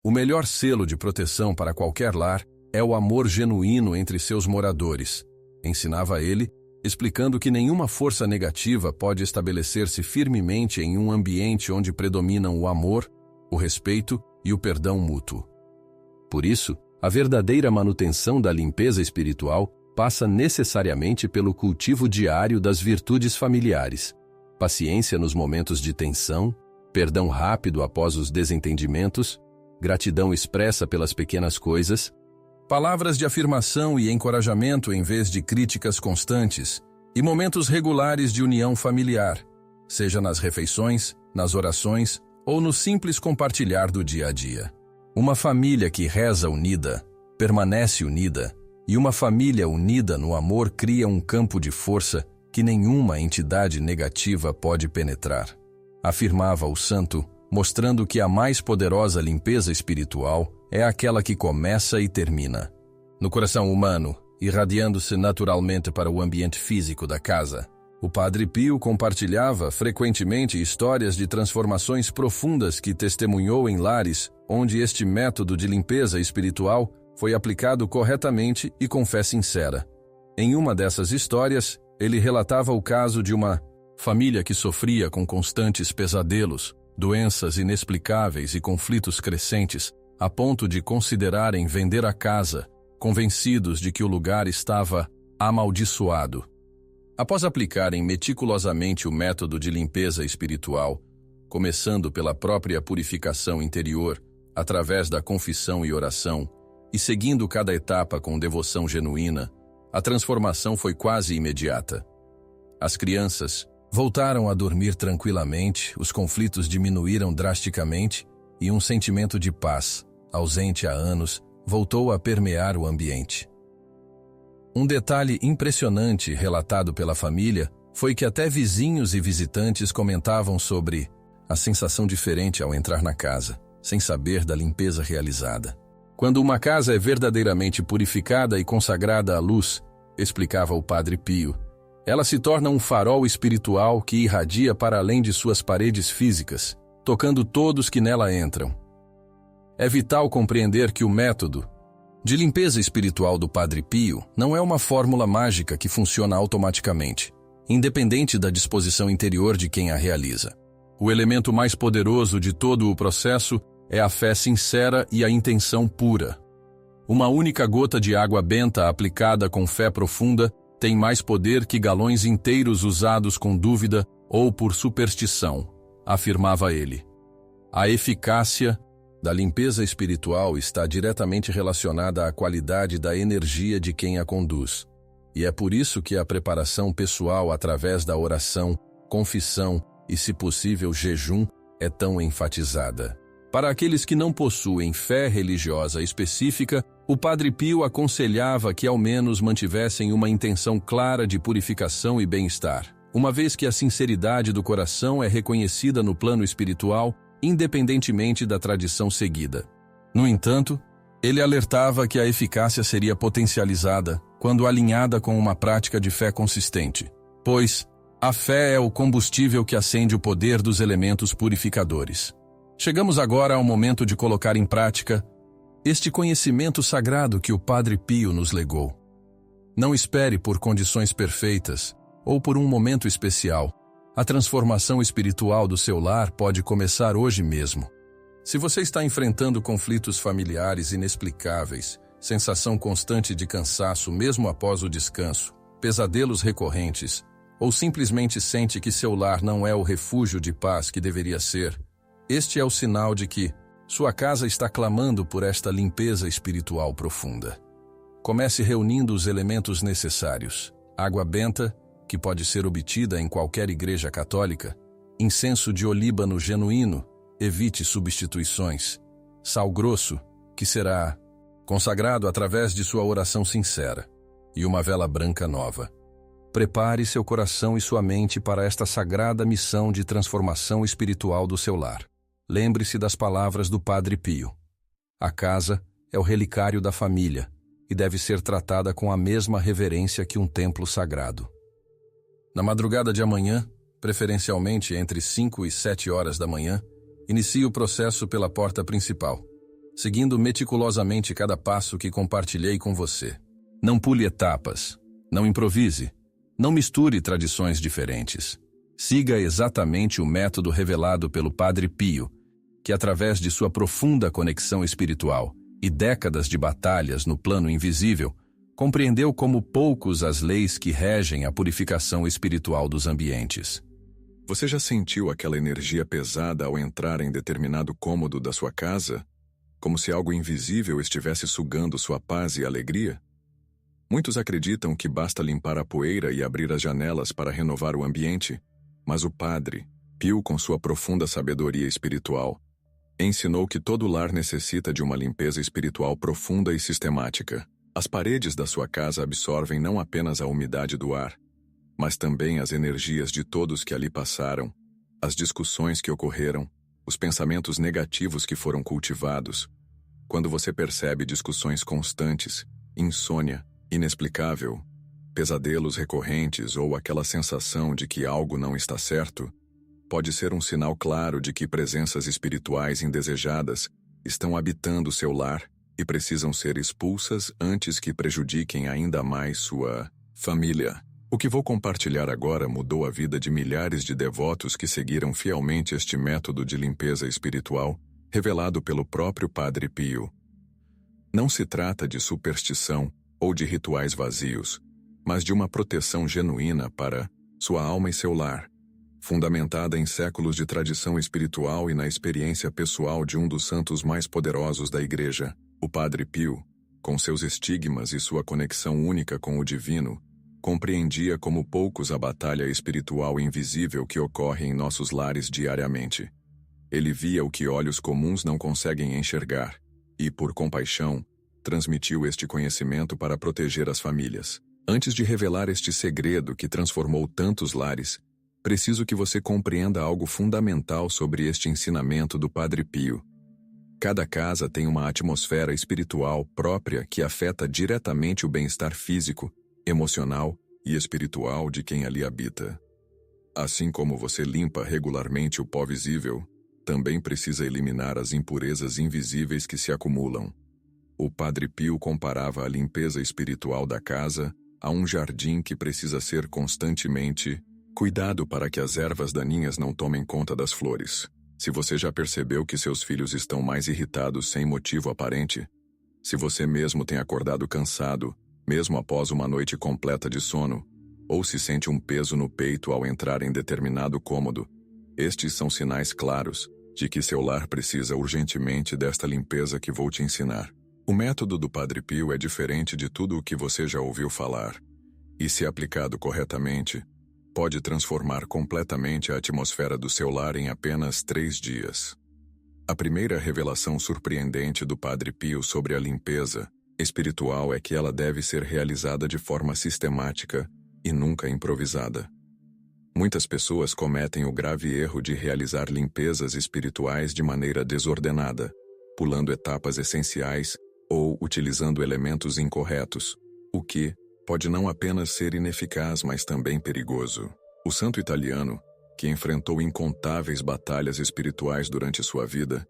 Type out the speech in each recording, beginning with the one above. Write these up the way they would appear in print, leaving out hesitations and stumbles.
O melhor selo de proteção para qualquer lar é o amor genuíno entre seus moradores, ensinava ele, explicando que nenhuma força negativa pode estabelecer-se firmemente em um ambiente onde predominam o amor, o respeito e o perdão mútuo. Por isso, a verdadeira manutenção da limpeza espiritual passa necessariamente pelo cultivo diário das virtudes familiares, paciência nos momentos de tensão, perdão rápido após os desentendimentos, gratidão expressa pelas pequenas coisas, palavras de afirmação e encorajamento em vez de críticas constantes, e momentos regulares de união familiar, seja nas refeições, nas orações ou no simples compartilhar do dia a dia. Uma família que reza unida, permanece unida, e uma família unida no amor cria um campo de força que nenhuma entidade negativa pode penetrar, afirmava o santo, mostrando que a mais poderosa limpeza espiritual é aquela que começa e termina no coração humano, irradiando-se naturalmente para o ambiente físico da casa. O Padre Pio compartilhava frequentemente histórias de transformações profundas que testemunhou em lares onde este método de limpeza espiritual foi aplicado corretamente e com fé sincera. Em uma dessas histórias, ele relatava o caso de uma família que sofria com constantes pesadelos, doenças inexplicáveis e conflitos crescentes, a ponto de considerarem vender a casa, convencidos de que o lugar estava amaldiçoado. Após aplicarem meticulosamente o método de limpeza espiritual, começando pela própria purificação interior, através da confissão e oração, e seguindo cada etapa com devoção genuína, a transformação foi quase imediata. As crianças voltaram a dormir tranquilamente, os conflitos diminuíram drasticamente e um sentimento de paz, ausente há anos, voltou a permear o ambiente. Um detalhe impressionante relatado pela família foi que até vizinhos e visitantes comentavam sobre a sensação diferente ao entrar na casa, sem saber da limpeza realizada. Quando uma casa é verdadeiramente purificada e consagrada à luz, explicava o Padre Pio, ela se torna um farol espiritual que irradia para além de suas paredes físicas, tocando todos que nela entram. É vital compreender que o método de limpeza espiritual do Padre Pio não é uma fórmula mágica que funciona automaticamente, independente da disposição interior de quem a realiza. O elemento mais poderoso de todo o processo é a fé sincera e a intenção pura. Uma única gota de água benta aplicada com fé profunda tem mais poder que galões inteiros usados com dúvida ou por superstição, afirmava ele. A eficácia da limpeza espiritual está diretamente relacionada à qualidade da energia de quem a conduz. E é por isso que a preparação pessoal através da oração, confissão e, se possível, jejum é tão enfatizada. Para aqueles que não possuem fé religiosa específica, o Padre Pio aconselhava que ao menos mantivessem uma intenção clara de purificação e bem-estar, uma vez que a sinceridade do coração é reconhecida no plano espiritual, independentemente da tradição seguida. No entanto, ele alertava que a eficácia seria potencializada quando alinhada com uma prática de fé consistente, pois a fé é o combustível que acende o poder dos elementos purificadores. Chegamos agora ao momento de colocar em prática este conhecimento sagrado que o Padre Pio nos legou. Não espere por condições perfeitas ou por um momento especial. A transformação espiritual do seu lar pode começar hoje mesmo. Se você está enfrentando conflitos familiares inexplicáveis, sensação constante de cansaço mesmo após o descanso, pesadelos recorrentes, ou simplesmente sente que seu lar não é o refúgio de paz que deveria ser, este é o sinal de que sua casa está clamando por esta limpeza espiritual profunda. Comece reunindo os elementos necessários: água benta, que pode ser obtida em qualquer igreja católica, incenso de olíbano genuíno, evite substituições, sal grosso, que será consagrado através de sua oração sincera, e uma vela branca nova. Prepare seu coração e sua mente para esta sagrada missão de transformação espiritual do seu lar. Lembre-se das palavras do Padre Pio. A casa é o relicário da família e deve ser tratada com a mesma reverência que um templo sagrado. Na madrugada de amanhã, preferencialmente entre 5 e 7 horas da manhã, inicie o processo pela porta principal. seguindo meticulosamente cada passo que compartilhei com você. Não pule etapas, não improvise, não misture tradições diferentes. Siga exatamente o método revelado pelo Padre Pio, que através de sua profunda conexão espiritual e décadas de batalhas no plano invisível, compreendeu como poucos as leis que regem a purificação espiritual dos ambientes. Você já sentiu aquela energia pesada ao entrar em determinado cômodo da sua casa? Como se algo invisível estivesse sugando sua paz e alegria? Muitos acreditam que basta limpar a poeira e abrir as janelas para renovar o ambiente, mas o Padre Pio, com sua profunda sabedoria espiritual, ensinou que todo lar necessita de uma limpeza espiritual profunda e sistemática. As paredes da sua casa absorvem não apenas a umidade do ar, mas também as energias de todos que ali passaram, as discussões que ocorreram, os pensamentos negativos que foram cultivados. Quando você percebe discussões constantes, insônia, inexplicável, pesadelos recorrentes ou aquela sensação de que algo não está certo, pode ser um sinal claro de que presenças espirituais indesejadas estão habitando seu lar e precisam ser expulsas antes que prejudiquem ainda mais sua família. O que vou compartilhar agora mudou a vida de milhares de devotos que seguiram fielmente este método de limpeza espiritual revelado pelo próprio Padre Pio. Não se trata de superstição ou de rituais vazios, mas de uma proteção genuína para sua alma e seu lar, fundamentada em séculos de tradição espiritual e na experiência pessoal de um dos santos mais poderosos da Igreja, o Padre Pio, com seus estigmas e sua conexão única com o divino, compreendia como poucos a batalha espiritual invisível que ocorre em nossos lares diariamente. Ele via o que olhos comuns não conseguem enxergar e, por compaixão, transmitiu este conhecimento para proteger as famílias. Antes de revelar este segredo que transformou tantos lares, preciso que você compreenda algo fundamental sobre este ensinamento do Padre Pio. Cada casa tem uma atmosfera espiritual própria que afeta diretamente o bem-estar físico, emocional e espiritual de quem ali habita. Assim como você limpa regularmente o pó visível, também precisa eliminar as impurezas invisíveis que se acumulam. O Padre Pio comparava a limpeza espiritual da casa a um jardim que precisa ser constantemente cuidado para que as ervas daninhas não tomem conta das flores. Se você já percebeu que seus filhos estão mais irritados sem motivo aparente, se você mesmo tem acordado cansado, mesmo após uma noite completa de sono, ou se sente um peso no peito ao entrar em determinado cômodo, estes são sinais claros de que seu lar precisa urgentemente desta limpeza que vou te ensinar. O método do Padre Pio é diferente de tudo o que você já ouviu falar, e se aplicado corretamente, pode transformar completamente a atmosfera do seu lar em apenas 3 dias. A primeira revelação surpreendente do Padre Pio sobre a limpeza espiritual é que ela deve ser realizada de forma sistemática e nunca improvisada. Muitas pessoas cometem o grave erro de realizar limpezas espirituais de maneira desordenada, pulando etapas essenciais ou utilizando elementos incorretos, o que pode não apenas ser ineficaz, mas também perigoso. O santo italiano, que enfrentou incontáveis batalhas espirituais durante sua vida,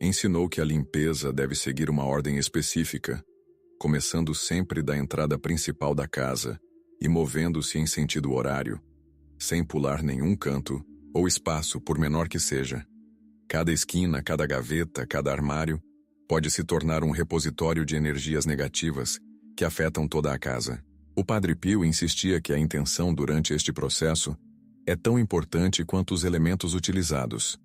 ensinou que a limpeza deve seguir uma ordem específica, começando sempre da entrada principal da casa e movendo-se em sentido horário, sem pular nenhum canto ou espaço, por menor que seja. Cada esquina, cada gaveta, cada armário pode se tornar um repositório de energias negativas que afetam toda a casa. O Padre Pio insistia que a intenção durante este processo é tão importante quanto os elementos utilizados.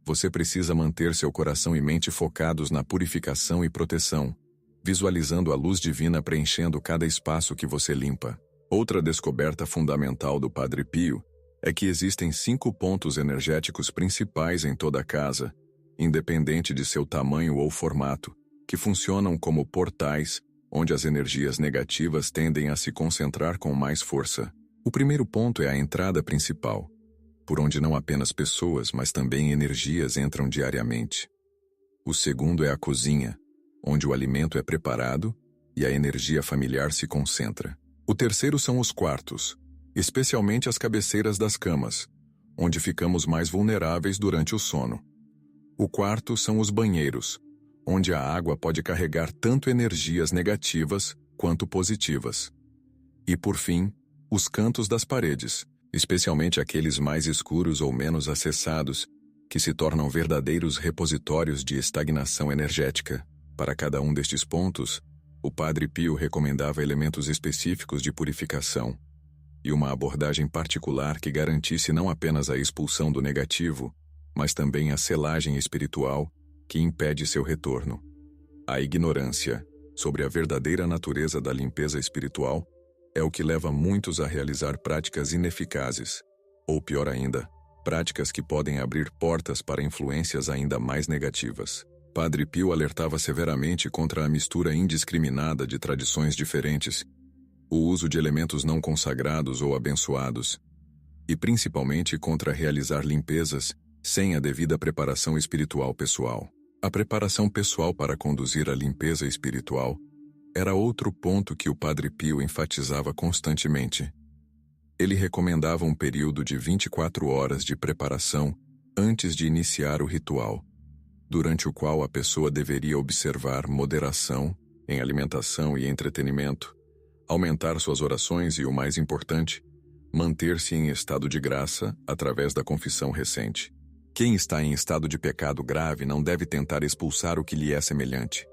Você precisa manter seu coração e mente focados na purificação e proteção, visualizando a luz divina preenchendo cada espaço que você limpa. Outra descoberta fundamental do Padre Pio é que existem 5 pontos energéticos principais em toda a casa, independente de seu tamanho ou formato, que funcionam como portais onde as energias negativas tendem a se concentrar com mais força. O primeiro ponto é a entrada principal, por onde não apenas pessoas, mas também energias entram diariamente. O segundo é a cozinha, onde o alimento é preparado e a energia familiar se concentra. O terceiro são os quartos, especialmente as cabeceiras das camas, onde ficamos mais vulneráveis durante o sono. O quarto são os banheiros, onde a água pode carregar tanto energias negativas quanto positivas. E por fim, os cantos das paredes, especialmente aqueles mais escuros ou menos acessados, que se tornam verdadeiros repositórios de estagnação energética. Para cada um destes pontos, o Padre Pio recomendava elementos específicos de purificação e uma abordagem particular que garantisse não apenas a expulsão do negativo, mas também a selagem espiritual que impede seu retorno. A ignorância sobre a verdadeira natureza da limpeza espiritual é o que leva muitos a realizar práticas ineficazes, ou pior ainda, práticas que podem abrir portas para influências ainda mais negativas. Padre Pio alertava severamente contra a mistura indiscriminada de tradições diferentes, o uso de elementos não consagrados ou abençoados, e principalmente contra realizar limpezas sem a devida preparação espiritual pessoal. A preparação pessoal para conduzir a limpeza espiritual era outro ponto que o Padre Pio enfatizava constantemente. Ele recomendava um período de 24 horas de preparação antes de iniciar o ritual, durante o qual a pessoa deveria observar moderação em alimentação e entretenimento, aumentar suas orações e, o mais importante, manter-se em estado de graça através da confissão recente. Quem está em estado de pecado grave não deve tentar expulsar o que lhe é semelhante,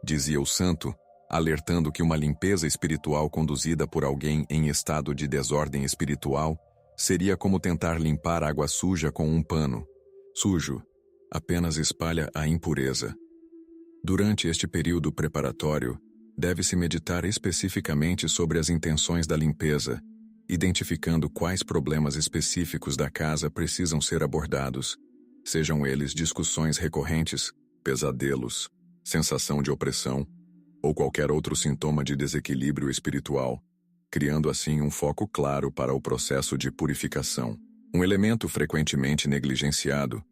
dizia o santo, alertando que uma limpeza espiritual conduzida por alguém em estado de desordem espiritual seria como tentar limpar água suja com um pano. Sujo apenas espalha a impureza. Durante este período preparatório, deve-se meditar especificamente sobre as intenções da limpeza, identificando quais problemas específicos da casa precisam ser abordados, sejam eles discussões recorrentes, pesadelos, sensação de opressão, ou qualquer outro sintoma de desequilíbrio espiritual, criando assim um foco claro para o processo de purificação. Um elemento frequentemente negligenciado,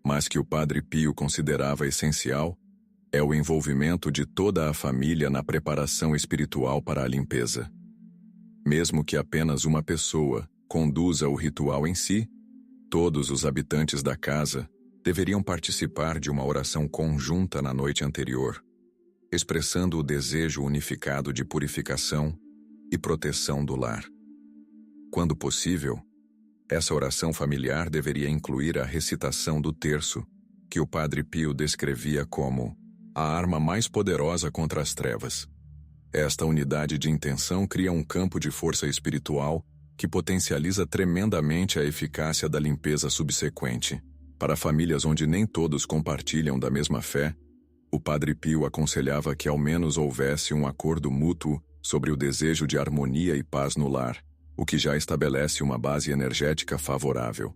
mas que o Padre Pio considerava essencial, é o envolvimento de toda a família na preparação espiritual para a limpeza. Mesmo que apenas uma pessoa conduza o ritual em si, todos os habitantes da casa deveriam participar de uma oração conjunta na noite anterior, expressando o desejo unificado de purificação e proteção do lar. Quando possível, essa oração familiar deveria incluir a recitação do terço, que o Padre Pio descrevia como a arma mais poderosa contra as trevas. Esta unidade de intenção cria um campo de força espiritual que potencializa tremendamente a eficácia da limpeza subsequente. Para famílias onde nem todos compartilham da mesma fé, o Padre Pio aconselhava que ao menos houvesse um acordo mútuo sobre o desejo de harmonia e paz no lar, o que já estabelece uma base energética favorável.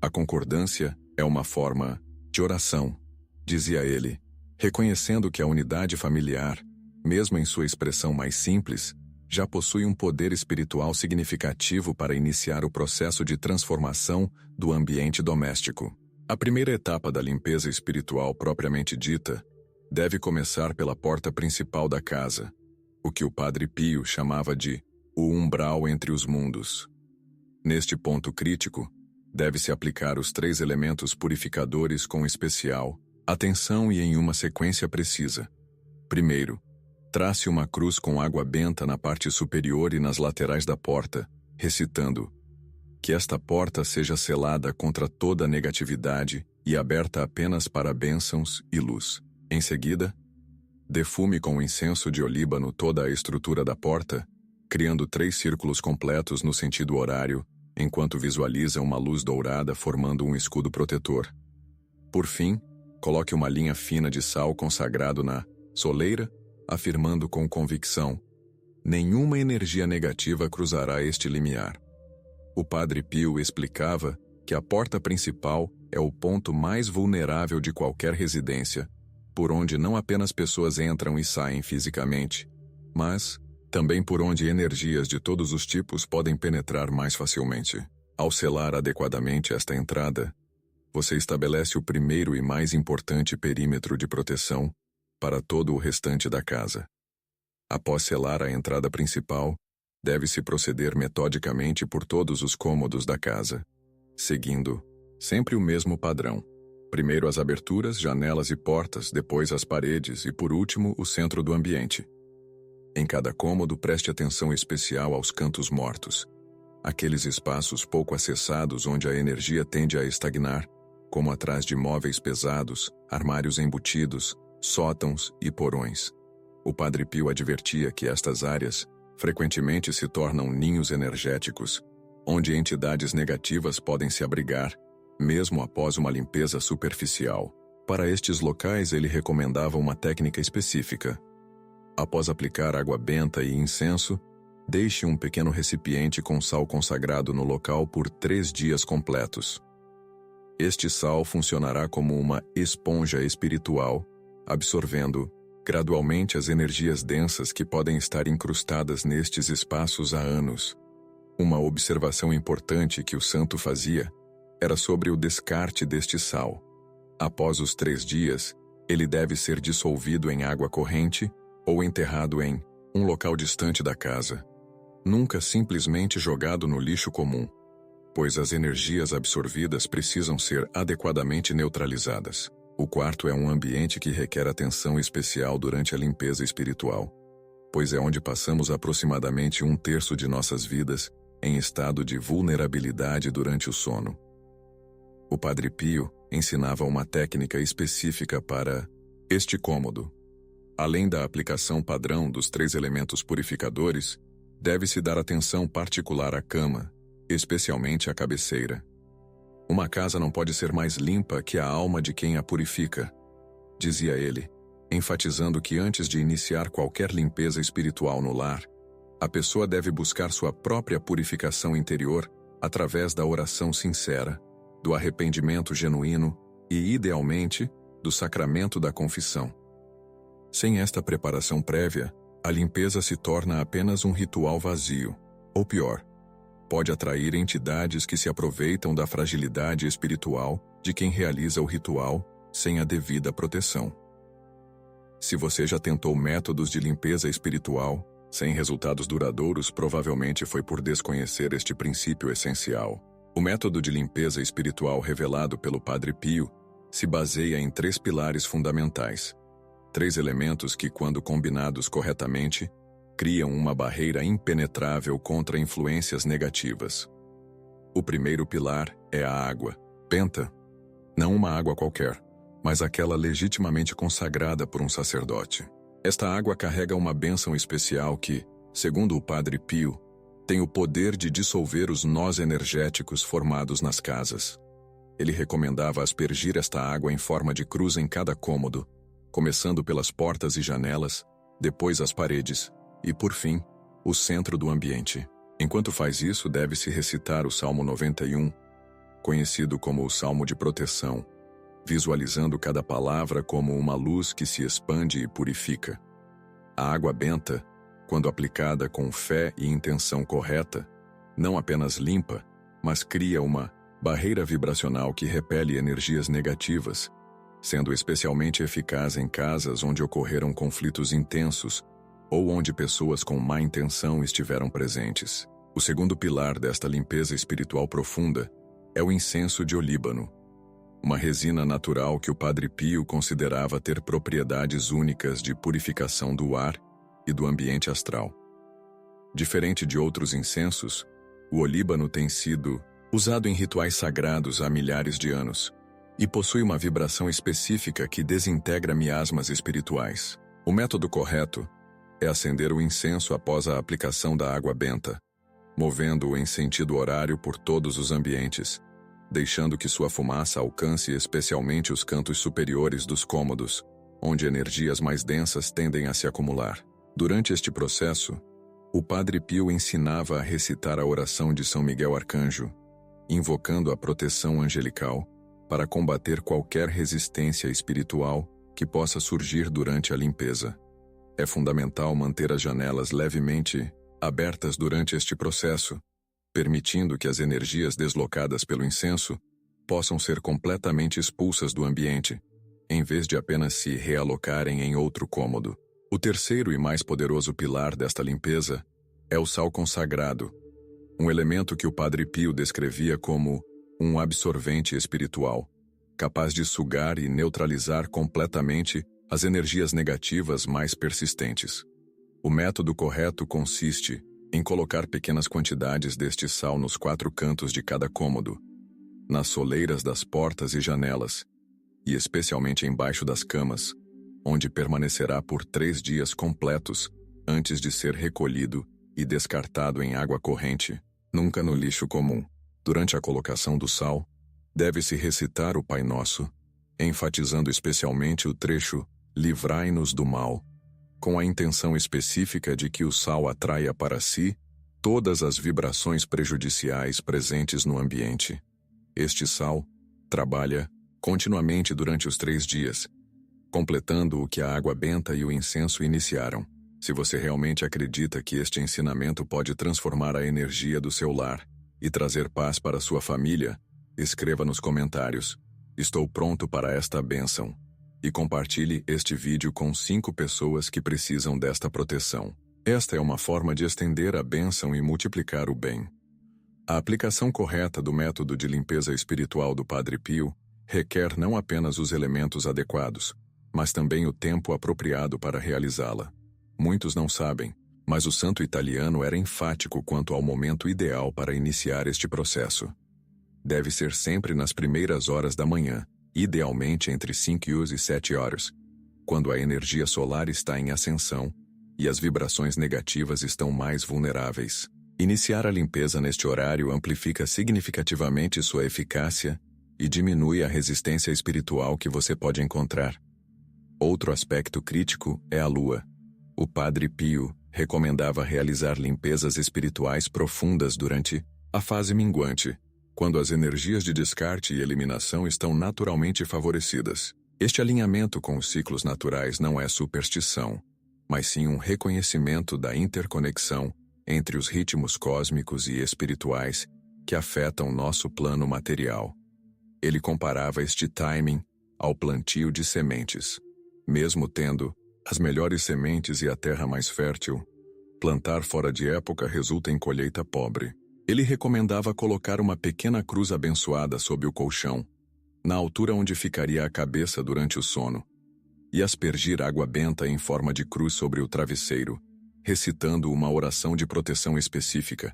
A concordância é uma forma de oração, dizia ele, reconhecendo que a unidade familiar, mesmo em sua expressão mais simples, já possui um poder espiritual significativo para iniciar o processo de transformação do ambiente doméstico. A primeira etapa da limpeza espiritual propriamente dita deve começar pela porta principal da casa, o que o Padre Pio chamava de o umbral entre os mundos. Neste ponto crítico, deve-se aplicar os 3 elementos purificadores com especial atenção e em uma sequência precisa. Primeiro, trace uma cruz com água benta na parte superior e nas laterais da porta, recitando: que esta porta seja selada contra toda negatividade e aberta apenas para bênçãos e luz. Em seguida, defume com incenso de olíbano toda a estrutura da porta, criando 3 círculos completos no sentido horário, enquanto visualiza uma luz dourada formando um escudo protetor. Por fim, coloque uma linha fina de sal consagrado na soleira, afirmando com convicção: nenhuma energia negativa cruzará este limiar. O Padre Pio explicava que a porta principal é o ponto mais vulnerável de qualquer residência, por onde não apenas pessoas entram e saem fisicamente, mas também por onde energias de todos os tipos podem penetrar mais facilmente. Ao selar adequadamente esta entrada, você estabelece o primeiro e mais importante perímetro de proteção para todo o restante da casa. Após selar a entrada principal, deve-se proceder metodicamente por todos os cômodos da casa, seguindo sempre o mesmo padrão. Primeiro as aberturas, janelas e portas, depois as paredes e, por último, o centro do ambiente. Em cada cômodo, preste atenção especial aos cantos mortos, aqueles espaços pouco acessados onde a energia tende a estagnar, como atrás de móveis pesados, armários embutidos, sótãos e porões. O Padre Pio advertia que estas áreas frequentemente se tornam ninhos energéticos, onde entidades negativas podem se abrigar, mesmo após uma limpeza superficial. Para estes locais, ele recomendava uma técnica específica. Após aplicar água benta e incenso, deixe um pequeno recipiente com sal consagrado no local por 3 dias completos. Este sal funcionará como uma esponja espiritual, absorvendo gradualmente as energias densas que podem estar incrustadas nestes espaços há anos. Uma observação importante que o santo fazia era sobre o descarte deste sal. Após os 3 dias, ele deve ser dissolvido em água corrente ou enterrado em um local distante da casa. Nunca simplesmente jogado no lixo comum, pois as energias absorvidas precisam ser adequadamente neutralizadas. O quarto é um ambiente que requer atenção especial durante a limpeza espiritual, pois é onde passamos aproximadamente 1/3 de nossas vidas em estado de vulnerabilidade durante o sono. O Padre Pio ensinava uma técnica específica para este cômodo. Além da aplicação padrão dos 3 elementos purificadores, deve-se dar atenção particular à cama, especialmente à cabeceira. Uma casa não pode ser mais limpa que a alma de quem a purifica, dizia ele, enfatizando que antes de iniciar qualquer limpeza espiritual no lar, a pessoa deve buscar sua própria purificação interior através da oração sincera, do arrependimento genuíno e, idealmente, do sacramento da confissão. Sem esta preparação prévia, a limpeza se torna apenas um ritual vazio, ou pior, pode atrair entidades que se aproveitam da fragilidade espiritual de quem realiza o ritual sem a devida proteção. Se você já tentou métodos de limpeza espiritual, sem resultados duradouros, provavelmente foi por desconhecer este princípio essencial. O método de limpeza espiritual revelado pelo Padre Pio se baseia em 3 pilares fundamentais. 3 elementos que, quando combinados corretamente, criam uma barreira impenetrável contra influências negativas. O primeiro pilar é a água benta. Não uma água qualquer, mas aquela legitimamente consagrada por um sacerdote. Esta água carrega uma bênção especial que, segundo o Padre Pio, tem o poder de dissolver os nós energéticos formados nas casas. Ele recomendava aspergir esta água em forma de cruz em cada cômodo, começando pelas portas e janelas, depois as paredes e, por fim, o centro do ambiente. Enquanto faz isso, deve-se recitar o Salmo 91, conhecido como o Salmo de Proteção, visualizando cada palavra como uma luz que se expande e purifica. A água benta, quando aplicada com fé e intenção correta, não apenas limpa, mas cria uma barreira vibracional que repele energias negativas, sendo especialmente eficaz em casas onde ocorreram conflitos intensos ou onde pessoas com má intenção estiveram presentes. O segundo pilar desta limpeza espiritual profunda é o incenso de olíbano, uma resina natural que o Padre Pio considerava ter propriedades únicas de purificação do ar e do ambiente astral. Diferente de outros incensos, o olíbano tem sido usado em rituais sagrados há milhares de anos e possui uma vibração específica que desintegra miasmas espirituais. O método correto é acender o incenso após a aplicação da água benta, movendo-o em sentido horário por todos os ambientes, deixando que sua fumaça alcance especialmente os cantos superiores dos cômodos, onde energias mais densas tendem a se acumular. Durante este processo, o Padre Pio ensinava a recitar a oração de São Miguel Arcanjo, invocando a proteção angelical para combater qualquer resistência espiritual que possa surgir durante a limpeza. É fundamental manter as janelas levemente abertas durante este processo, permitindo que as energias deslocadas pelo incenso possam ser completamente expulsas do ambiente, em vez de apenas se realocarem em outro cômodo. O terceiro e mais poderoso pilar desta limpeza é o sal consagrado, um elemento que o Padre Pio descrevia como um absorvente espiritual, capaz de sugar e neutralizar completamente as energias negativas mais persistentes. O método correto consiste em colocar pequenas quantidades deste sal nos 4 cantos de cada cômodo, nas soleiras das portas e janelas, e especialmente embaixo das camas, onde permanecerá por 3 dias completos antes de ser recolhido e descartado em água corrente, nunca no lixo comum. Durante a colocação do sal, deve-se recitar o Pai Nosso, enfatizando especialmente o trecho "Livrai-nos do mal", com a intenção específica de que o sal atraia para si todas as vibrações prejudiciais presentes no ambiente. Este sal trabalha continuamente durante os 3 dias, completando o que a água benta e o incenso iniciaram. Se você realmente acredita que este ensinamento pode transformar a energia do seu lar e trazer paz para sua família, escreva nos comentários: "Estou pronto para esta bênção", e compartilhe este vídeo com 5 pessoas que precisam desta proteção. Esta é uma forma de estender a bênção e multiplicar o bem. A aplicação correta do método de limpeza espiritual do Padre Pio requer não apenas os elementos adequados, mas também o tempo apropriado para realizá-la. Muitos não sabem, mas o santo italiano era enfático quanto ao momento ideal para iniciar este processo. Deve ser sempre nas primeiras horas da manhã, idealmente entre 5 e 7 horas, quando a energia solar está em ascensão e as vibrações negativas estão mais vulneráveis. Iniciar a limpeza neste horário amplifica significativamente sua eficácia e diminui a resistência espiritual que você pode encontrar. Outro aspecto crítico é a lua. O Padre Pio recomendava realizar limpezas espirituais profundas durante a fase minguante, quando as energias de descarte e eliminação estão naturalmente favorecidas. Este alinhamento com os ciclos naturais não é superstição, mas sim um reconhecimento da interconexão entre os ritmos cósmicos e espirituais que afetam nosso plano material. Ele comparava este timing ao plantio de sementes. Mesmo tendo as melhores sementes e a terra mais fértil, plantar fora de época resulta em colheita pobre. Ele recomendava colocar uma pequena cruz abençoada sob o colchão, na altura onde ficaria a cabeça durante o sono, e aspergir água benta em forma de cruz sobre o travesseiro, recitando uma oração de proteção específica.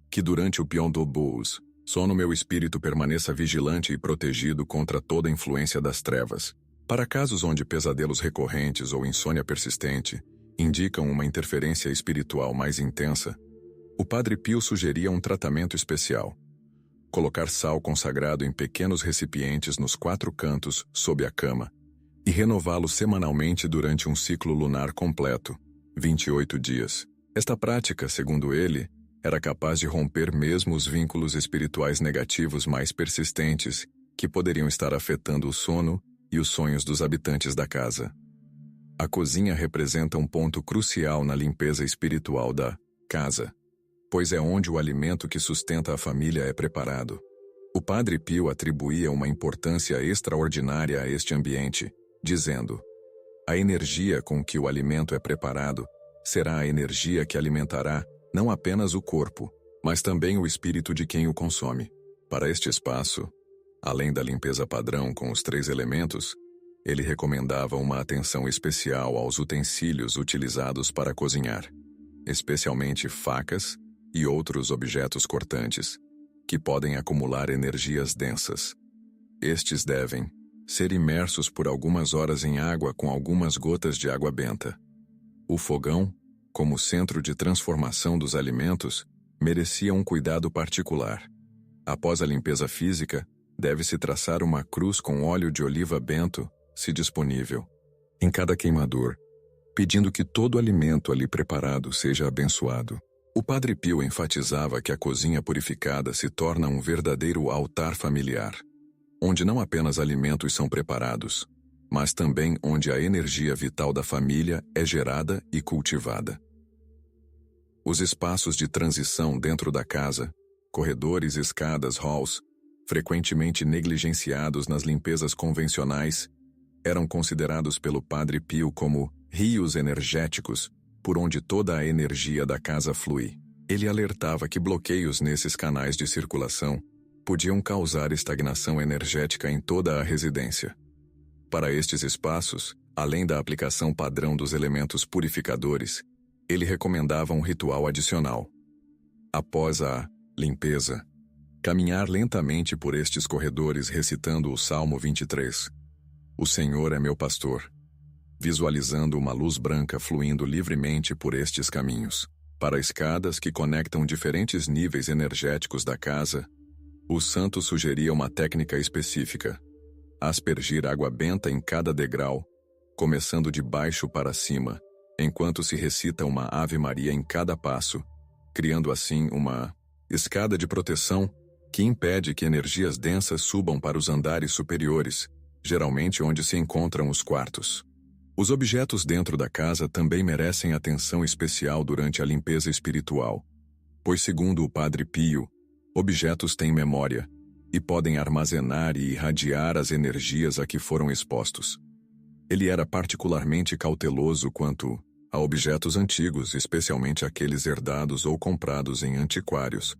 Que durante o Pion do Bus, sono meu espírito permaneça vigilante e protegido contra toda influência das trevas. Para casos onde pesadelos recorrentes ou insônia persistente indicam uma interferência espiritual mais intensa, o Padre Pio sugeria um tratamento especial. Colocar sal consagrado em pequenos recipientes nos 4 cantos sob a cama e renová-lo semanalmente durante um ciclo lunar completo, 28 dias. Esta prática, segundo ele, era capaz de romper mesmo os vínculos espirituais negativos mais persistentes que poderiam estar afetando o sono e os sonhos dos habitantes da casa. A cozinha representa um ponto crucial na limpeza espiritual da casa, pois é onde o alimento que sustenta a família é preparado. O Padre Pio atribuía uma importância extraordinária a este ambiente, dizendo: "A energia com que o alimento é preparado será a energia que alimentará não apenas o corpo, mas também o espírito de quem o consome." Para este espaço, além da limpeza padrão com os 3 elementos, ele recomendava uma atenção especial aos utensílios utilizados para cozinhar, especialmente facas e outros objetos cortantes, que podem acumular energias densas. Estes devem ser imersos por algumas horas em água com algumas gotas de água benta. O fogão, como centro de transformação dos alimentos, merecia um cuidado particular. Após a limpeza física, deve-se traçar uma cruz com óleo de oliva bento, se disponível, em cada queimador, pedindo que todo alimento ali preparado seja abençoado. O Padre Pio enfatizava que a cozinha purificada se torna um verdadeiro altar familiar, onde não apenas alimentos são preparados, mas também onde a energia vital da família é gerada e cultivada. Os espaços de transição dentro da casa, corredores, escadas, halls, frequentemente negligenciados nas limpezas convencionais, eram considerados pelo Padre Pio como rios energéticos, por onde toda a energia da casa flui. Ele alertava que bloqueios nesses canais de circulação podiam causar estagnação energética em toda a residência. Para estes espaços, além da aplicação padrão dos elementos purificadores, ele recomendava um ritual adicional. Após a limpeza, caminhar lentamente por estes corredores recitando o Salmo 23. O Senhor é meu pastor. Visualizando uma luz branca fluindo livremente por estes caminhos, para escadas que conectam diferentes níveis energéticos da casa, o santo sugeria uma técnica específica: aspergir água benta em cada degrau, começando de baixo para cima, enquanto se recita uma Ave Maria em cada passo, criando assim uma escada de proteção que impede que energias densas subam para os andares superiores, geralmente onde se encontram os quartos. Os objetos dentro da casa também merecem atenção especial durante a limpeza espiritual, pois, segundo o Padre Pio, objetos têm memória e podem armazenar e irradiar as energias a que foram expostos. Ele era particularmente cauteloso quanto a objetos antigos, especialmente aqueles herdados ou comprados em antiquários,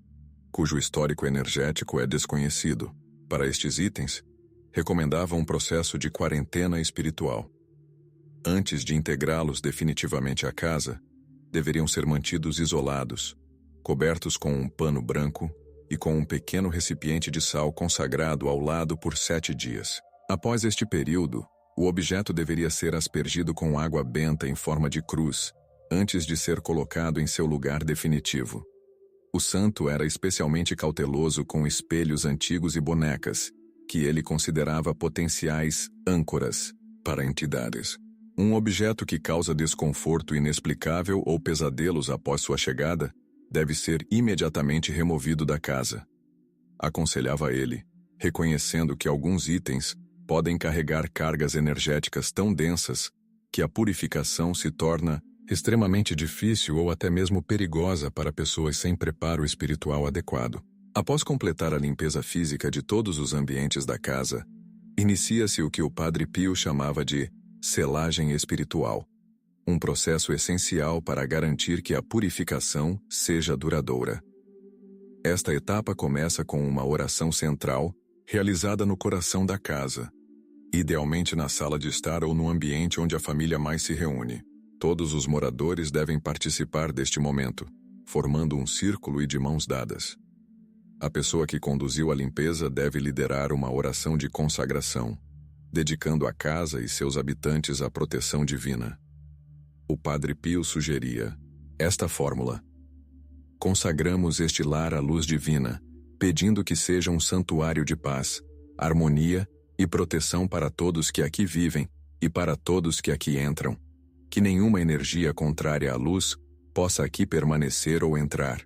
cujo histórico energético é desconhecido. Para estes itens, recomendava um processo de quarentena espiritual. Antes de integrá-los definitivamente à casa, deveriam ser mantidos isolados, cobertos com um pano branco e com um pequeno recipiente de sal consagrado ao lado por 7 dias. Após este período, o objeto deveria ser aspergido com água benta em forma de cruz, antes de ser colocado em seu lugar definitivo. O santo era especialmente cauteloso com espelhos antigos e bonecas, que ele considerava potenciais âncoras para entidades. Um objeto que causa desconforto inexplicável ou pesadelos após sua chegada deve ser imediatamente removido da casa. Aconselhava ele, reconhecendo que alguns itens podem carregar cargas energéticas tão densas que a purificação se torna extremamente difícil ou até mesmo perigosa para pessoas sem preparo espiritual adequado. Após completar a limpeza física de todos os ambientes da casa, inicia-se o que o Padre Pio chamava de selagem espiritual, um processo essencial para garantir que a purificação seja duradoura. Esta etapa começa com uma oração central, realizada no coração da casa, idealmente na sala de estar ou no ambiente onde a família mais se reúne. Todos os moradores devem participar deste momento, formando um círculo e de mãos dadas. A pessoa que conduziu a limpeza deve liderar uma oração de consagração, dedicando a casa e seus habitantes à proteção divina. O Padre Pio sugeria esta fórmula: consagramos este lar à luz divina, pedindo que seja um santuário de paz, harmonia e proteção para todos que aqui vivem e para todos que aqui entram. Que nenhuma energia contrária à luz possa aqui permanecer ou entrar.